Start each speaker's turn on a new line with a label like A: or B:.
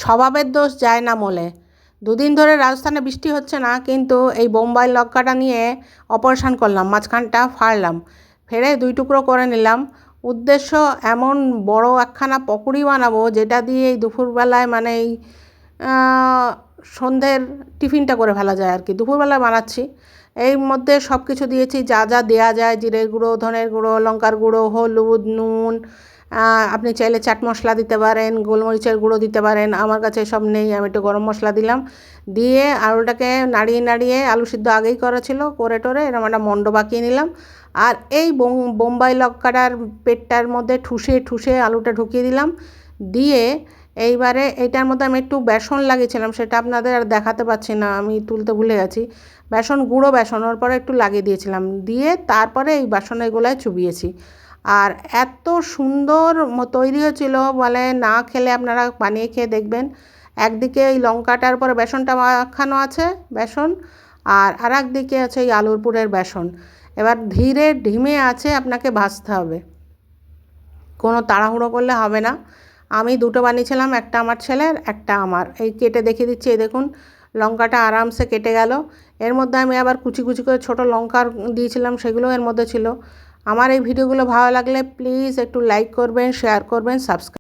A: স্বভাবের দোষ যায় না মোলে। দুদিন ধরে রাজস্থানে বৃষ্টি হচ্ছে না, কিন্তু এই বোম্বাই লঙ্কাটা নিয়ে অপারেশন করলাম, মাঝখানটা ফাড়লাম, ফেড়ে 2 টুকরো করে নিলাম। উদ্দেশ্য এমন বড় একখানা পকোড়ি বানাবো, যেটা দিয়ে এই দুপুরবেলায় মানে এই সন্ধ্যের টিফিনটা করে ফেলা যায় আর কি। দুপুরবেলায় বানাচ্ছি। এর মধ্যে সব কিছু দিয়েছি যা যা দেওয়া যায়, জিরের গুঁড়ো, ধনের গুঁড়ো, লঙ্কার গুঁড়ো, হলুদ, নুন, আপনি চাইলে চাট মশলা দিতে পারেন, গোলমরিচের গুঁড়ো দিতে পারেন। আমার কাছে সব নেই, আমি একটু গরম মশলা দিলাম। দিয়ে আলুটাকে নাড়িয়ে নাড়িয়ে, আলু সিদ্ধ আগেই করা ছিল, করে টোরে এরকম একটা মণ্ড বাঁকিয়ে নিলাম। আর এই বোম্বাই লঙ্কাটার পেটটার মধ্যে ঠুসে ঠুসে আলুটা ঢুকিয়ে দিলাম। দিয়ে এইবারে এইটার মধ্যে আমি একটু বেসন লাগিয়েছিলাম, সেটা আপনাদের আর দেখাতে পাচ্ছি না, আমি তুলতে ভুলে গেছি। বেসন, গুঁড়ো বেসন ওর পরে একটু লাগিয়ে দিয়েছিলাম, দিয়ে তারপরে এই বেসনের গোলায় চুবিয়েছি। আর এত সুন্দর তৈরি হয়েছিল, বলে না খেলে আপনারা বানিয়ে খেয়ে দেখবেন। একদিকে এই লঙ্কাটার পরে বেসনটা মাখানো আছে, বেসন, আর একদিকে আছে এই আলুর পুরের বেসন। এবার ধীরে ধিমে আছে আপনাকে ভাজতে হবে, কোনো তাড়াহুড়ো করলে হবে না। আমি 2টো বানিয়েছিলাম, একটা আমার ছেলের, একটা আমার। এই কেটে দেখিয়ে দিচ্ছি, এই দেখুন লঙ্কাটা আরামসে কেটে গেল। এর মধ্যে আমি আবার কুচি কুচি করে ছোটো লঙ্কা দিয়েছিলাম, সেগুলো এর মধ্যে ছিল। আমার এই ভিডিওগুলো ভালো লাগলে প্লিজ একটু লাইক করবেন, শেয়ার করবেন, সাবস্ক্রাইব